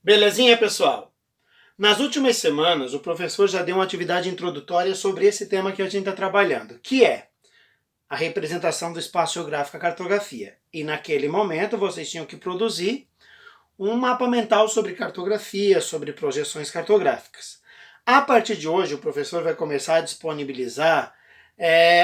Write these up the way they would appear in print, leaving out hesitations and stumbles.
Belezinha, pessoal? Nas últimas semanas, o professor já deu uma atividade introdutória sobre esse tema que a gente está trabalhando, que é a representação do espaço geográfico, a cartografia. E naquele momento, vocês tinham que produzir um mapa mental sobre cartografia, sobre projeções cartográficas. A partir de hoje, o professor vai começar a disponibilizar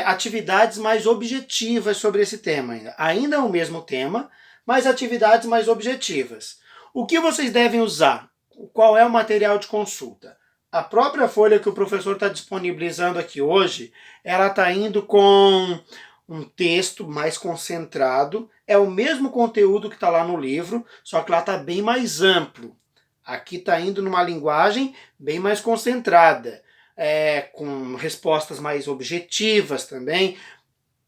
atividades mais objetivas sobre esse tema. Ainda é o mesmo tema, mas atividades mais objetivas. O que vocês devem usar? Qual é o material de consulta? A própria folha que o professor está disponibilizando aqui hoje, ela está indo com um texto mais concentrado, é o mesmo conteúdo que está lá no livro, só que lá está bem mais amplo. Aqui está indo numa linguagem bem mais concentrada, com respostas mais objetivas também,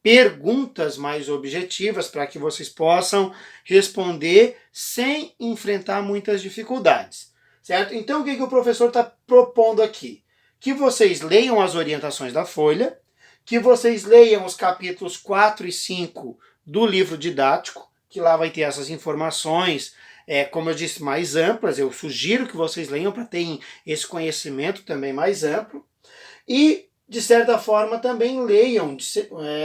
perguntas mais objetivas para que vocês possam responder sem enfrentar muitas dificuldades, certo? Então o que o professor está propondo aqui? Que vocês leiam as orientações da folha, que vocês leiam os capítulos 4 e 5 do livro didático, que lá vai ter essas informações, como eu disse, mais amplas. Eu sugiro que vocês leiam para terem esse conhecimento também mais amplo. E, de certa forma, também leiam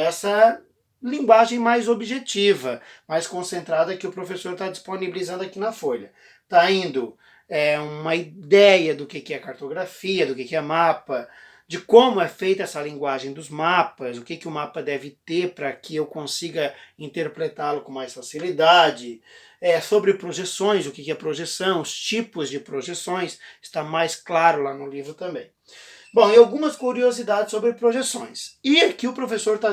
essa linguagem mais objetiva, mais concentrada que o professor está disponibilizando aqui na folha. Está indo uma ideia do que é cartografia, do que é mapa, de como é feita essa linguagem dos mapas, o que o mapa deve ter para que eu consiga interpretá-lo com mais facilidade, sobre projeções, o que é projeção, os tipos de projeções, está mais claro lá no livro também. Bom, e algumas curiosidades sobre projeções. E aqui o professor está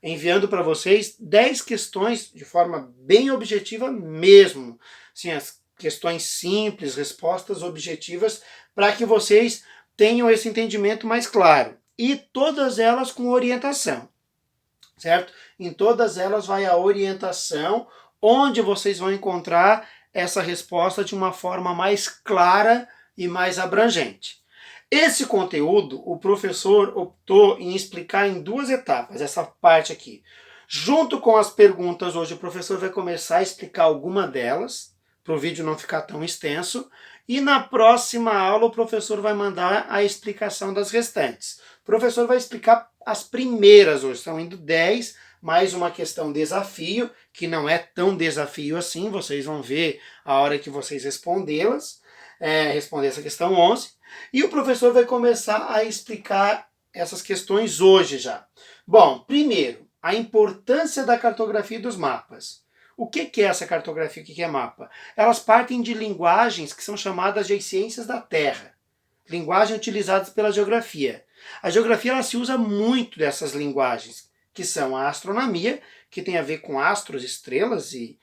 enviando para vocês 10 questões de forma bem objetiva mesmo. Sim, as questões simples, respostas objetivas, para que vocês tenham esse entendimento mais claro. E todas elas com orientação, certo? Em todas elas vai a orientação, onde vocês vão encontrar essa resposta de uma forma mais clara e mais abrangente. Esse conteúdo, o professor optou em explicar em duas etapas, essa parte aqui. Junto com as perguntas, hoje o professor vai começar a explicar alguma delas, para o vídeo não ficar tão extenso, e na próxima aula o professor vai mandar a explicação das restantes. O professor vai explicar as primeiras hoje, estão indo 10, mais uma questão desafio, que não é tão desafio assim, vocês vão ver a hora que vocês respondê-las, responder essa questão 11. E o professor vai começar a explicar essas questões hoje já. Bom, primeiro, a importância da cartografia dos mapas. O que é essa cartografia? O que é mapa? Elas partem de linguagens que são chamadas de ciências da Terra, linguagens utilizadas pela geografia. A geografia ela se usa muito dessas linguagens, que são a astronomia, que tem a ver com astros, estrelas, e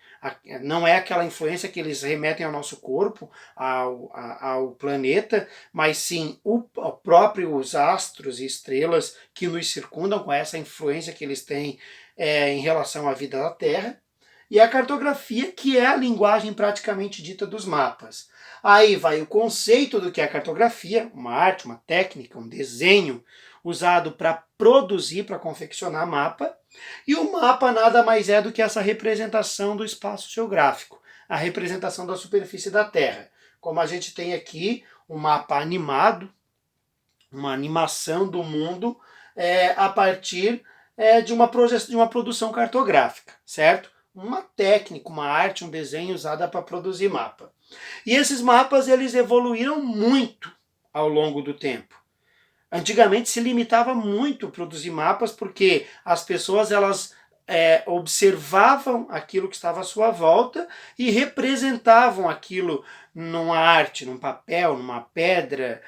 não é aquela influência que eles remetem ao nosso corpo, ao planeta, mas sim os astros e estrelas que nos circundam, com essa influência que eles têm em relação à vida da Terra. E a cartografia, que é a linguagem praticamente dita dos mapas. Aí vai o conceito do que é a cartografia, uma arte, uma técnica, um desenho usado para produzir, para confeccionar mapa. E o mapa nada mais é do que essa representação do espaço geográfico, a representação da superfície da Terra. Como a gente tem aqui um mapa animado, uma animação do mundo a partir de uma produção cartográfica, certo? Uma técnica, uma arte, um desenho usada para produzir mapa. E esses mapas eles evoluíram muito ao longo do tempo. Antigamente se limitava muito a produzir mapas porque as pessoas elas observavam aquilo que estava à sua volta e representavam aquilo numa arte, num papel, numa pedra,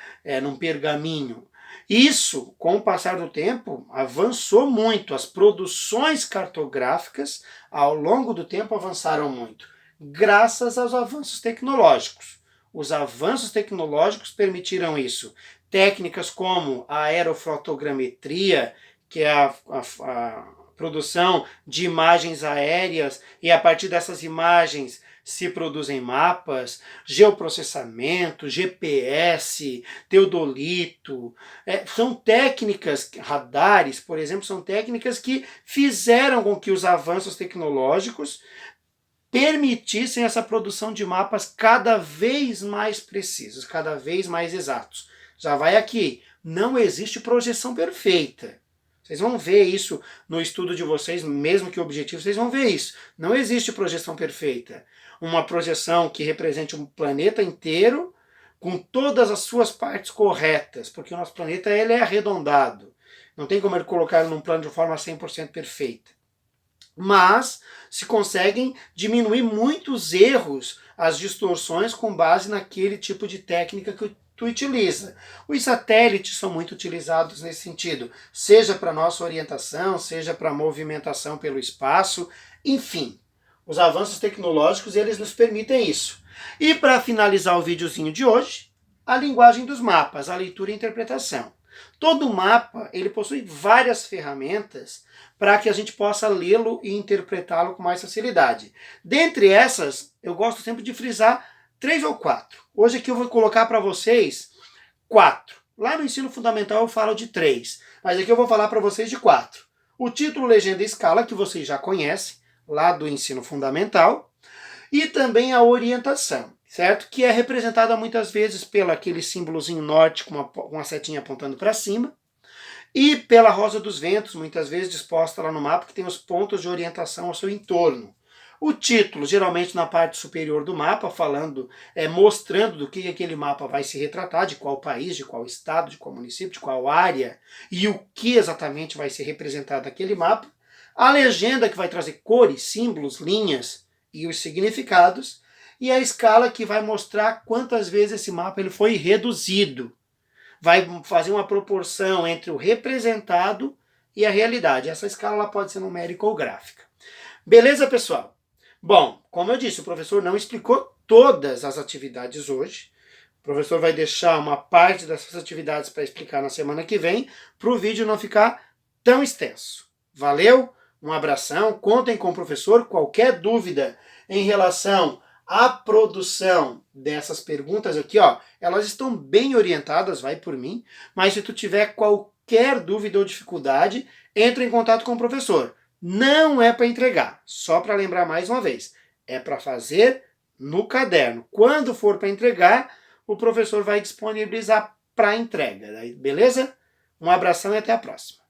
num pergaminho. Isso, com o passar do tempo, avançou muito. As produções cartográficas, ao longo do tempo, avançaram muito, graças aos avanços tecnológicos. Os avanços tecnológicos permitiram isso. Técnicas como a aerofotogrametria, que é a produção de imagens aéreas, e a partir dessas imagens se produzem mapas, geoprocessamento, GPS, teodolito, são técnicas, radares, por exemplo, são técnicas que fizeram com que os avanços tecnológicos permitissem essa produção de mapas cada vez mais precisos, cada vez mais exatos. Já vai aqui, não existe projeção perfeita. Vocês vão ver isso no estudo de vocês, mesmo que objetivo, vocês vão ver isso. Não existe projeção perfeita. Uma projeção que represente um planeta inteiro com todas as suas partes corretas, porque o nosso planeta ele é arredondado. Não tem como ele colocar num plano de forma 100% perfeita. Mas se conseguem diminuir muitos erros, as distorções com base naquele tipo de técnica que tu utiliza. Os satélites são muito utilizados nesse sentido, seja para nossa orientação, seja para movimentação pelo espaço, enfim. Os avanços tecnológicos, eles nos permitem isso. E para finalizar o videozinho de hoje, a linguagem dos mapas, a leitura e interpretação. Todo mapa, ele possui várias ferramentas para que a gente possa lê-lo e interpretá-lo com mais facilidade. Dentre essas, eu gosto sempre de frisar 3 ou 4. Hoje aqui eu vou colocar para vocês 4. Lá no ensino fundamental eu falo de 3, mas aqui eu vou falar para vocês de 4. O título, legenda e escala, que vocês já conhecem, lá do ensino fundamental, e também a orientação, certo? Que é representada muitas vezes pelo aquele símbolozinho norte com uma setinha apontando para cima, e pela rosa dos ventos, muitas vezes disposta lá no mapa, que tem os pontos de orientação ao seu entorno. O título, geralmente na parte superior do mapa, falando, mostrando do que aquele mapa vai se retratar, de qual país, de qual estado, de qual município, de qual área, e o que exatamente vai ser representado naquele mapa. A legenda, que vai trazer cores, símbolos, linhas e os significados, e a escala, que vai mostrar quantas vezes esse mapa ele foi reduzido. Vai fazer uma proporção entre o representado e a realidade. Essa escala ela pode ser numérica ou gráfica. Beleza, pessoal? Bom, como eu disse, o professor não explicou todas as atividades hoje. O professor vai deixar uma parte dessas atividades para explicar na semana que vem, para o vídeo não ficar tão extenso. Valeu? Um abração, contem com o professor. Qualquer dúvida em relação à produção dessas perguntas aqui, ó, elas estão bem orientadas, vai por mim, mas se tu tiver qualquer dúvida ou dificuldade, entre em contato com o professor. Não é para entregar, só para lembrar mais uma vez, é para fazer no caderno. Quando for para entregar, o professor vai disponibilizar para entrega, beleza? Um abração e até a próxima.